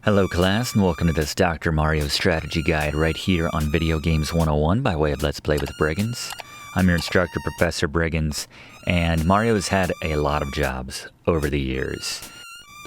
Hello class, and welcome to this Dr. Mario strategy guide right here on Video Games 101 by way of Let's Play with Briggins. I'm your instructor, Professor Briggins, and Mario's had a lot of jobs over the years.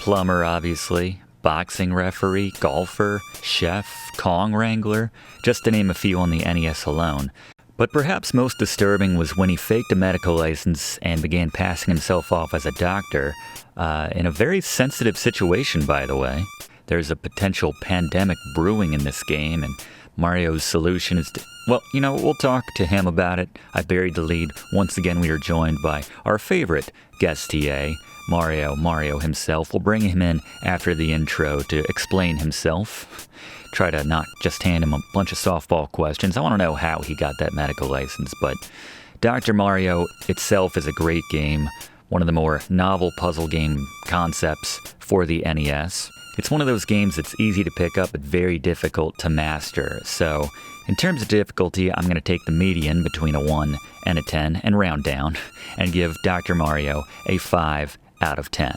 Plumber, obviously, boxing referee, golfer, chef, Kong wrangler, just to name a few on the NES alone. But perhaps most disturbing was when he faked a medical license and began passing himself off as a doctor, in a very sensitive situation, by the way. There's a potential pandemic brewing in this game, and Mario's solution is to... Well, we'll talk to him about it. I buried the lead. Once again, we are joined by our favorite guest TA, Mario himself. We'll bring him in after the intro to explain himself. Try to not just hand him a bunch of softball questions. I want to know how he got that medical license, but Dr. Mario itself is a great game, one of the more novel puzzle game concepts for the NES. It's one of those games that's easy to pick up but very difficult to master. So, in terms of difficulty, I'm going to take the median between a 1 and a 10 and round down and give Dr. Mario a 5 out of 10.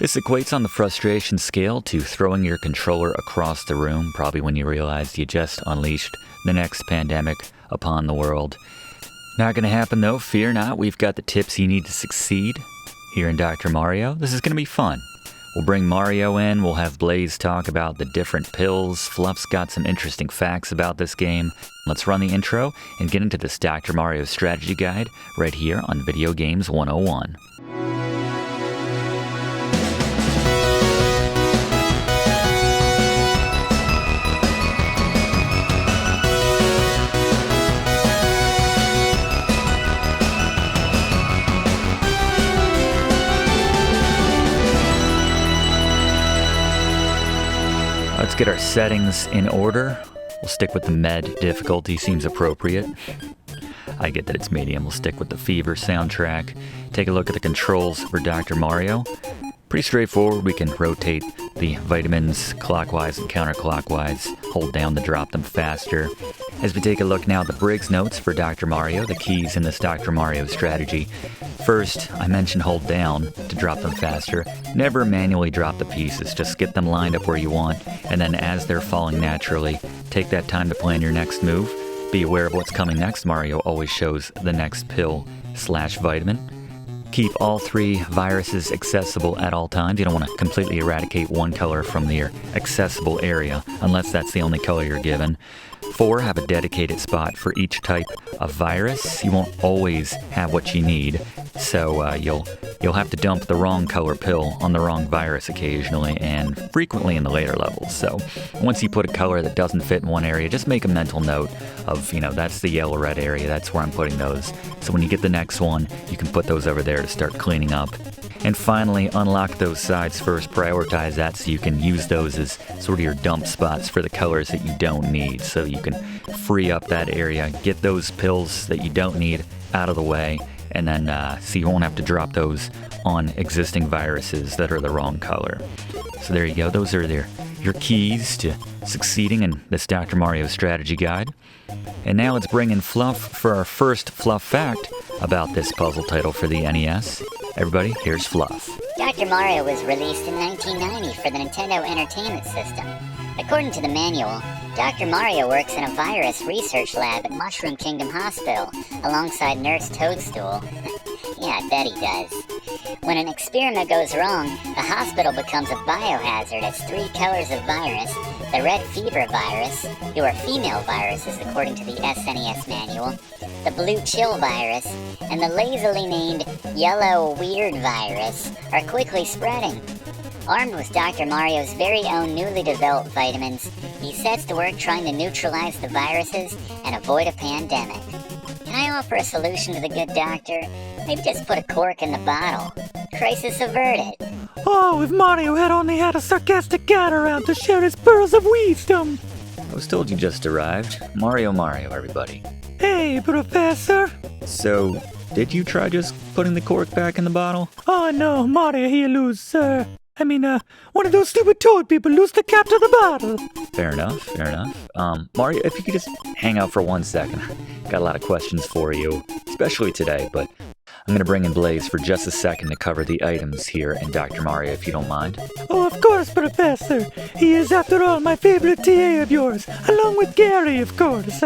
This equates on the frustration scale to throwing your controller across the room, probably when you realized you just unleashed the next pandemic upon the world. Not going to happen though, fear not. We've got the tips you need to succeed here in Dr. Mario. This is going to be fun. We'll bring Mario in, we'll have Blaze talk about the different pills, Fluff's got some interesting facts about this game. Let's run the intro and get into this Dr. Mario strategy guide right here on Video Games 101. Let's get our settings in order. We'll stick with the med difficulty, seems appropriate. I get that it's medium. We'll stick with the Fever soundtrack. Take a look at the controls for Dr. Mario. Pretty straightforward. We can rotate the vitamins clockwise and counterclockwise. Hold down to drop them faster. As we take a look now at the Briggs notes for Dr. Mario, the keys in this Dr. Mario strategy. First, I mentioned hold down to drop them faster. Never manually drop the pieces, just get them lined up where you want, and then as they're falling naturally, take that time to plan your next move. Be aware of what's coming next. Mario always shows the next pill/vitamin. Keep all 3 viruses accessible at all times. You don't want to completely eradicate one color from your accessible area, unless that's the only color you're given. 4, have a dedicated spot for each type of virus. You won't always have what you need, so you'll have to dump the wrong color pill on the wrong virus occasionally, and frequently in the later levels. So once you put a color that doesn't fit in one area, just make a mental note of, that's the yellow-red area, that's where I'm putting those. So when you get the next one, you can put those over there to start cleaning up. And finally, unlock those sides first, prioritize that so you can use those as sort of your dump spots for the colors that you don't need. So you can free up that area, get those pills that you don't need out of the way, and then so you won't have to drop those on existing viruses that are the wrong color. So there you go, those are your keys to succeeding in this Dr. Mario strategy guide. And now let's bring in Fluff for our first Fluff fact about this puzzle title for the NES. Everybody, here's Fluff. Dr. Mario was released in 1990 for the Nintendo Entertainment System. According to the manual, Dr. Mario works in a virus research lab at Mushroom Kingdom Hospital alongside Nurse Toadstool. Yeah, I bet he does. When an experiment goes wrong, the hospital becomes a biohazard as 3 colors of virus: the red fever virus, who are female viruses according to the SNES manual, the blue chill virus, and the lazily named yellow weird virus are quickly spreading. Armed with Dr. Mario's very own newly developed vitamins, he sets to work trying to neutralize the viruses and avoid a pandemic. Can I offer a solution to the good doctor? Maybe just put a cork in the bottle. Crisis averted. Oh, if Mario had only had a sarcastic cat around to share his pearls of wisdom. I was told you just arrived. Mario, everybody. Hey, Professor. So, did you try just putting the cork back in the bottle? Oh no, Mario, he lose, sir. One of those stupid toad people lose the cap to the bottle. Fair enough. Mario, if you could just hang out for 1 second. Got a lot of questions for you, especially today, but I'm gonna bring in Blaze for just a second to cover the items here in Dr. Mario, if you don't mind. Oh, of course, Professor. He is, after all, my favorite TA of yours, along with Gary, of course.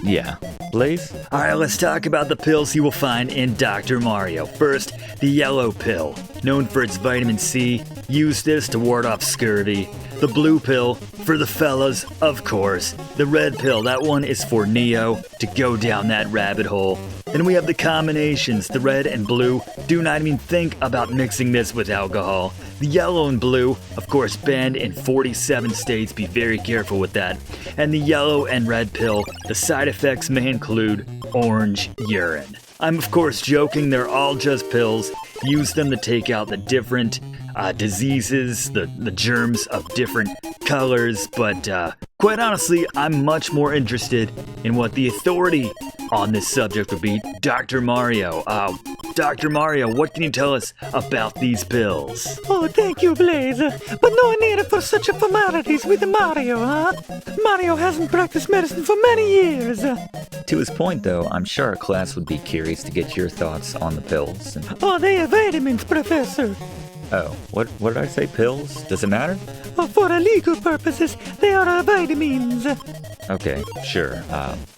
Yeah. Blaze? Alright, let's talk about the pills you will find in Dr. Mario. First, the yellow pill. Known for its vitamin C, use this to ward off scurvy. The blue pill, for the fellas, of course. The red pill, that one is for Neo, to go down that rabbit hole. Then we have the combinations, the red and blue. Do not even think about mixing this with alcohol. The yellow and blue, of course, banned in 47 states, be very careful with that. And the yellow and red pill, the side effects may include orange urine. I'm of course joking, they're all just pills. Use them to take out the different diseases, the germs of different colors, but quite honestly, I'm much more interested in what the authority on this subject would be. Dr. Mario. Dr. Mario, what can you tell us about these pills? Oh, thank you, Blaze. But no need for such a formalities with Mario, huh? Mario hasn't practiced medicine for many years. To his point, though, I'm sure our class would be curious to get your thoughts on the pills. Oh, they are vitamins, Professor. Oh, what did I say? Pills? Does it matter? Oh, for legal purposes, they are vitamins. Okay, sure.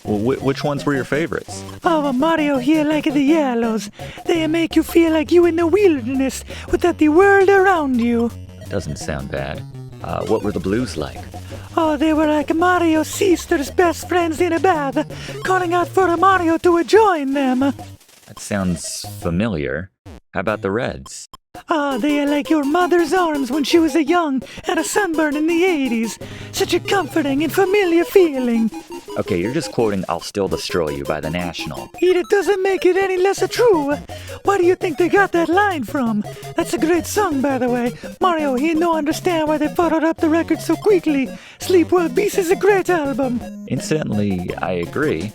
Which ones were your favorites? Oh, Mario here like the yellows. They make you feel like you in the wilderness without the world around you. Doesn't sound bad. What were the blues like? Oh, they were like Mario's sister's best friends in a bath, calling out for Mario to join them. That sounds familiar. How about the reds? Ah, they are like your mother's arms when she was young and a sunburn in the 80s. Such a comforting and familiar feeling. Okay, you're just quoting I'll Still Destroy You by The National. It doesn't make it any less true. Where do you think they got that line from? That's a great song, by the way. Mario, he no understand why they followed up the record so quickly. Sleep Well Beast is a great album. Incidentally, I agree.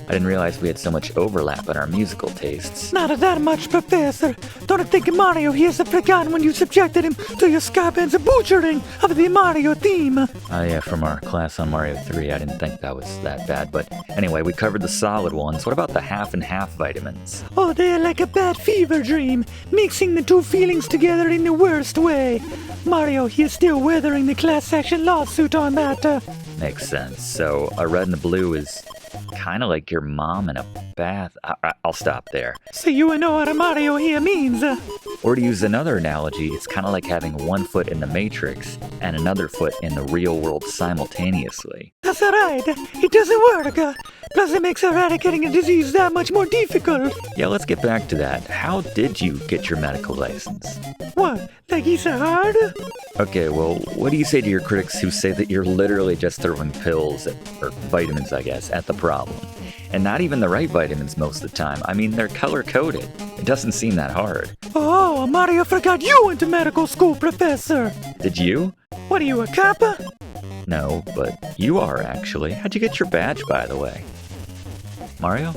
I didn't realize we had so much overlap in our musical tastes. Not that much, Professor. Don't think Mario he has forgotten when you subjected him to your Scarpin's butchering of the Mario theme. Oh yeah, from our class on Mario 3, I didn't think that was that bad. But anyway, we covered the solid ones. What about the half and half vitamins? Oh, they're like a bad fever dream, mixing the two feelings together in the worst way. Mario, he is still weathering the class action lawsuit on that. Makes sense. So a red and a blue is kind of like your mom in a bath. I'll stop there. So you know what a Mario here means. Or to use another analogy, it's kind of like having one foot in the Matrix and another foot in the real world simultaneously. That's right. It doesn't work. Plus it makes eradicating a disease that much more difficult. Yeah, let's get back to that. How did you get your medical license? What? Like he's hard? Okay, well, what do you say to your critics who say that you're literally just throwing pills, or vitamins, I guess, at the problem? And not even the right vitamins most of the time. I mean, they're color-coded. It doesn't seem that hard. Oh, Mario forgot you went to medical school, Professor. Did you? What are you, a cop? No, but you are, actually. How'd you get your badge, by the way? Mario?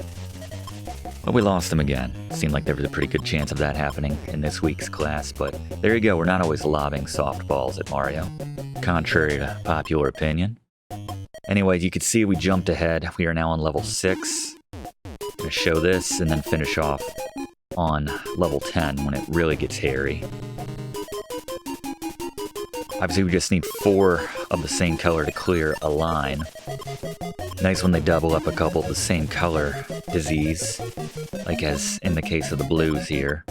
Well, we lost him again. Seemed like there was a pretty good chance of that happening in this week's class, but there you go, we're not always lobbing softballs at Mario, contrary to popular opinion. Anyway, you can see we jumped ahead. We are now on level 6. I'm gonna show this and then finish off on level 10 when it really gets hairy. Obviously, we just need 4 of the same color to clear a line. Nice when they double up a couple of the same color disease, like as in the case of the blues here.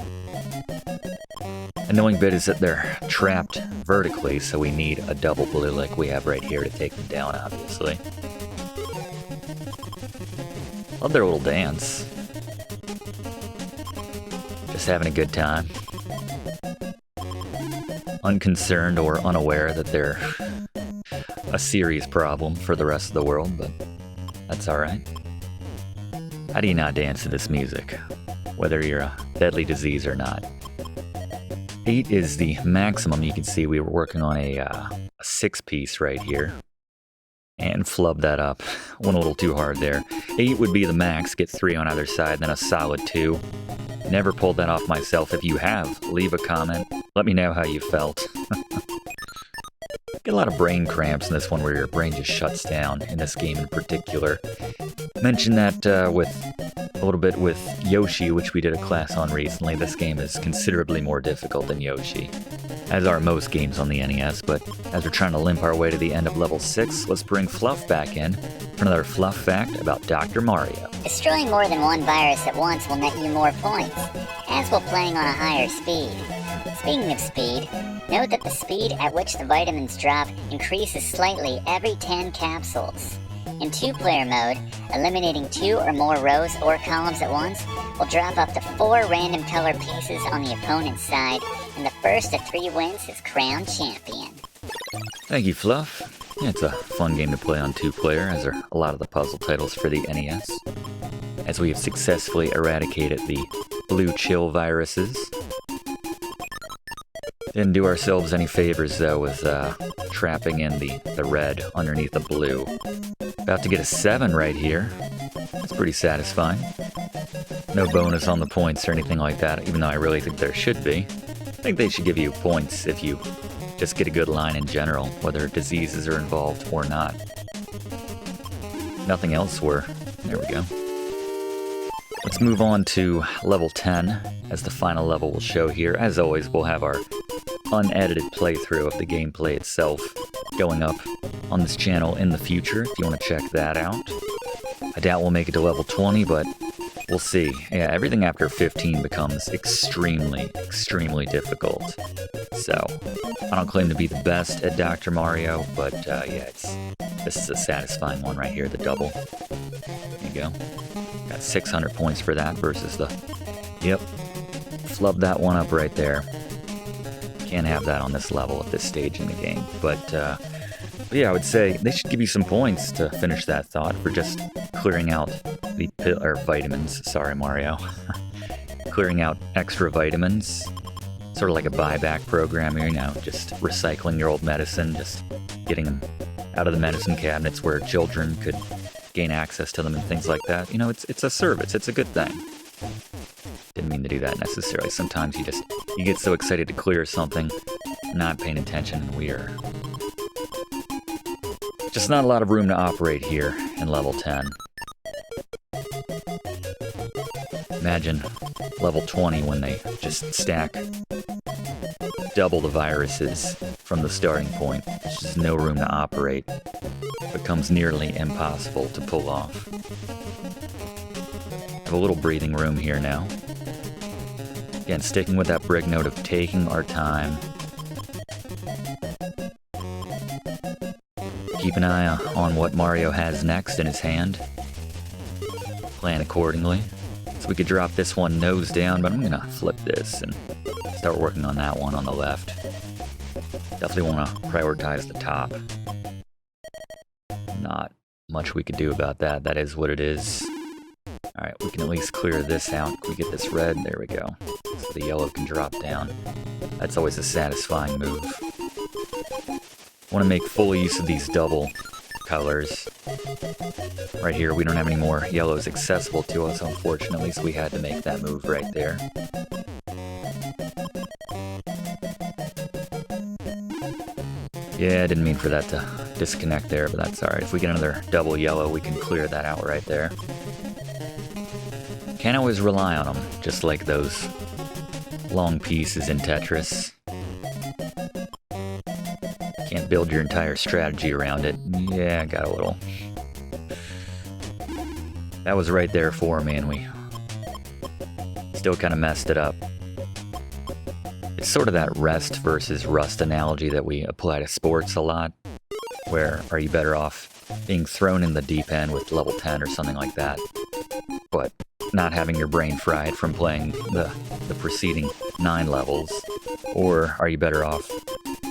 Annoying bit is that they're trapped vertically, so we need a double blue like we have right here to take them down, obviously. Love their little dance. Just having a good time. Unconcerned or unaware that they're a serious problem for the rest of the world, but that's alright. How do you not dance to this music, whether you're a deadly disease or not? 8 is the maximum. You can see we were working on a 6-piece right here, and flubbed that up. Went a little too hard there. 8 would be the max, get 3 on either side, then a solid 2. Never pulled that off myself. If you have, leave a comment. Let me know how you felt. Get a lot of brain cramps in this one where your brain just shuts down, in this game in particular. Mentioned that with a little bit with Yoshi, which we did a class on recently. This game is considerably more difficult than Yoshi, as are most games on the NES, but as we're trying to limp our way to the end of level 6, let's bring Fluff back in for another Fluff fact about Dr. Mario. Destroying more than one virus at once will net you more points, as will playing on a higher speed. Speaking of speed, note that the speed at which the vitamins drop increases slightly every 10 capsules. In 2-player mode, eliminating 2 or more rows or columns at once will drop up to 4 random color pieces on the opponent's side, and the first of 3 wins is crowned champion. Thank you, Fluff. Yeah, it's a fun game to play on 2-player, as are a lot of the puzzle titles for the NES. As we have successfully eradicated the blue chill viruses. Didn't do ourselves any favors, though, with trapping in the red underneath the blue. About to get a 7 right here. That's pretty satisfying. No bonus on the points or anything like that, even though I really think there should be. I think they should give you points if you just get a good line in general, whether diseases are involved or not. Nothing else were. There we go. Let's move on to level 10, as the final level will show here. As always, we'll have our unedited playthrough of the gameplay itself going up on this channel in the future, if you want to check that out. I doubt we'll make it to level 20, but we'll see. Yeah, everything after 15 becomes extremely, extremely difficult. So, I don't claim to be the best at Dr. Mario, but yeah, this is a satisfying one right here, the double. There you go. Got 600 points for that versus the... Yep. Flubbed that one up right there. Can't have that on this level at this stage in the game. But yeah, I would say they should give you some points to finish that thought for just clearing out the vitamins. Sorry, Mario. Clearing out extra vitamins. Sort of like a buyback program here, you know, just recycling your old medicine, just getting them out of the medicine cabinets where children could gain access to them and things like that. You know, it's a service. It's a good thing. Didn't mean to do that necessarily. Sometimes you get so excited to clear something, not paying attention, and we are just not a lot of room to operate here in level 10. Imagine level 20 when they just stack double the viruses from the starting point. There's just no room to operate. It becomes nearly impossible to pull off. Have a little breathing room here now. Again, sticking with that brick note of taking our time. Keep an eye on what Mario has next in his hand. Plan accordingly. So we could drop this one nose down, but I'm gonna flip this and start working on that one on the left. Definitely want to prioritize the top. Not much we could do about that. That is what it is. Alright, we can at least clear this out. Can we get this red? There we go. So the yellow can drop down. That's always a satisfying move. Want to make full use of these double colors. Right here, we don't have any more yellows accessible to us, unfortunately, so we had to make that move right there. Yeah, I didn't mean for that to disconnect there, but that's alright. If we get another double yellow, we can clear that out right there. Can't always rely on them, just like those long pieces in Tetris. Can't build your entire strategy around it. Yeah, I got a little. That was right there for me, and we still kind of messed it up. It's sort of that rest versus rust analogy that we apply to sports a lot, where are you better off being thrown in the deep end with level 10 or something like that, but not having your brain fried from playing the preceding 9 levels, or are you better off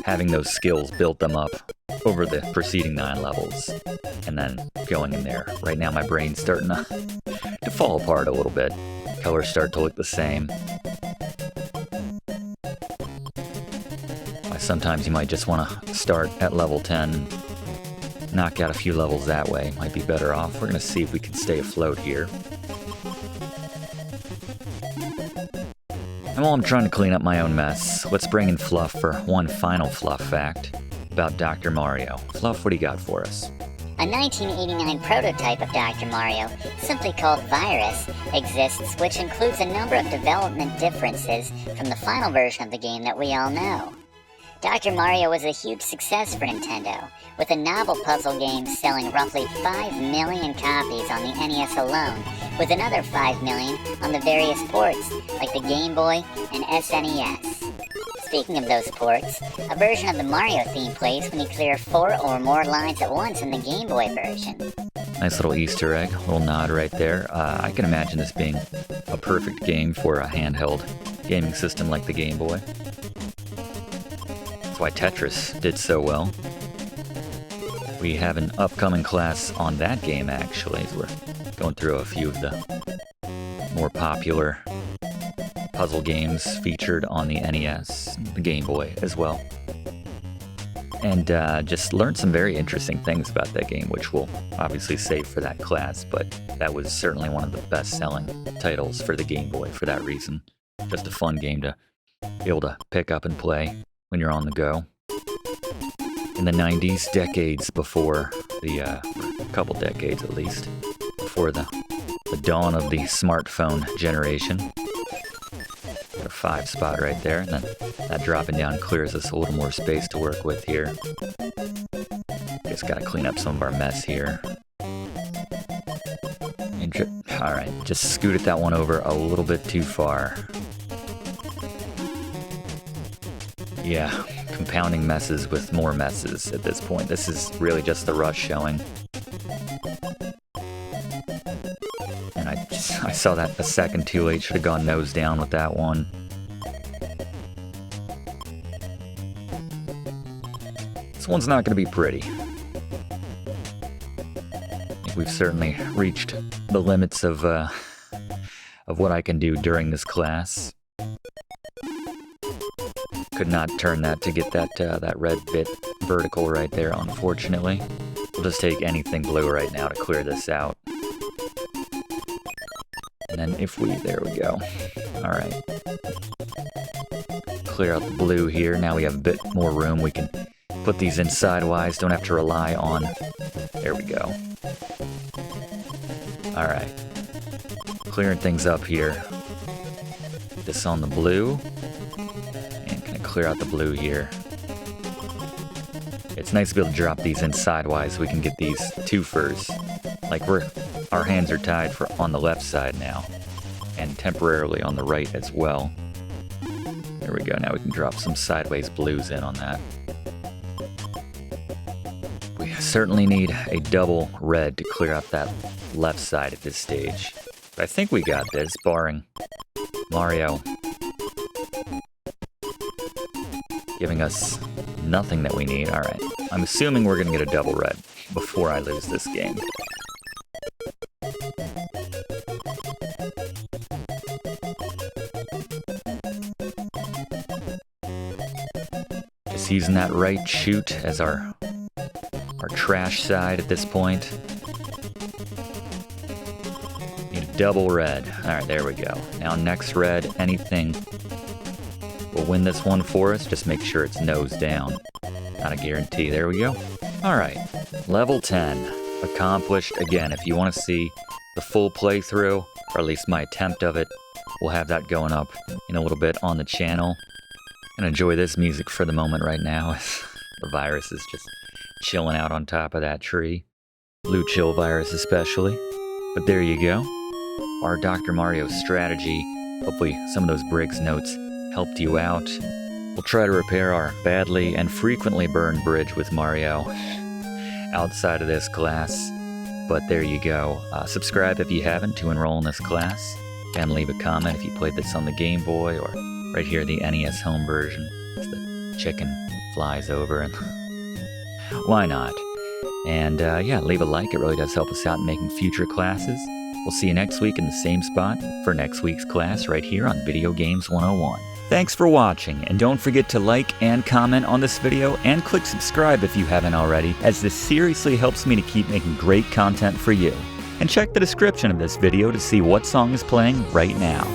having those skills, built them up over the preceding 9 levels, and then going in there. Right now my brain's starting to fall apart a little bit. Colors start to look the same. Sometimes you might just want to start at level 10 and knock out a few levels that way. Might be better off. We're going to see if we can stay afloat here. And while I'm trying to clean up my own mess, let's bring in Fluff for one final Fluff fact about Dr. Mario. Fluff, what do you got for us? A 1989 prototype of Dr. Mario, simply called Virus, exists, which includes a number of development differences from the final version of the game that we all know. Dr. Mario was a huge success for Nintendo, with a novel puzzle game selling roughly 5 million copies on the NES alone, with another 5 million on the various ports, like the Game Boy and SNES. Speaking of those ports, a version of the Mario theme plays when you clear 4 or more lines at once in the Game Boy version. Nice little Easter egg, little nod right there. I can imagine this being a perfect game for a handheld gaming system like the Game Boy. That's why Tetris did so well. We have an upcoming class on that game, actually, as we're going through a few of the more popular puzzle games featured on the NES, the Game Boy as well. And just learned some very interesting things about that game, which we'll obviously save for that class, but that was certainly one of the best-selling titles for the Game Boy for that reason. Just a fun game to be able to pick up and play when you're on the go. In the 90s, decades before a couple decades at least, before the dawn of the smartphone generation. Got a 5 spot right there, and then that dropping down clears us a little more space to work with here. Just gotta clean up some of our mess here. Alright, just scooted that one over a little bit too far. Yeah, compounding messes with more messes at this point. This is really just the rush showing. And I saw that a second too late. Should have gone nose down with that one. This one's not going to be pretty. I think we've certainly reached the limits of what I can do during this class. Could not turn that to get that red bit vertical right there, unfortunately. We'll just take anything blue right now to clear this out. And then there we go. Alright. Clear out the blue here. Now we have a bit more room. We can put these in sidewise. Don't have to rely on... There we go. Alright. Clearing things up here. This on the blue. And kind of clear out the blue here. It's nice to be able to drop these in sidewise so we can get these twofers. Like our hands are tied on the left side now, and temporarily on the right as well. There we go, now we can drop some sideways blues in on that. We certainly need a double red to clear out that left side at this stage. But I think we got this, barring Mario giving us nothing that we need. Alright, I'm assuming we're going to get a double red before I lose this game. Just using that right chute as our trash side at this point. Need a double red. Alright, there we go. Now next red, anything will win this one for us. Just make sure it's nose down. Not a guarantee. There we go. Alright, level 10. Accomplished. Again, if you want to see the full playthrough, or at least my attempt of it, we'll have that going up in a little bit on the channel. And enjoy this music for the moment right now. The virus is just chilling out on top of that tree. Blue chill virus especially. But there you go. Our Dr. Mario strategy. Hopefully some of those Briggs notes helped you out. We'll try to repair our badly and frequently burned bridge with Mario outside of this class. But there you go. Subscribe if you haven't to enroll in this class. And leave a comment if you played this on the Game Boy or right here, the NES home version. As the chicken flies over, and why not? And yeah, leave a like. It really does help us out in making future classes. We'll see you next week in the same spot for next week's class right here on Video Games 101. Thanks for watching, and don't forget to like and comment on this video, and click subscribe if you haven't already, as this seriously helps me to keep making great content for you. And check the description of this video to see what song is playing right now.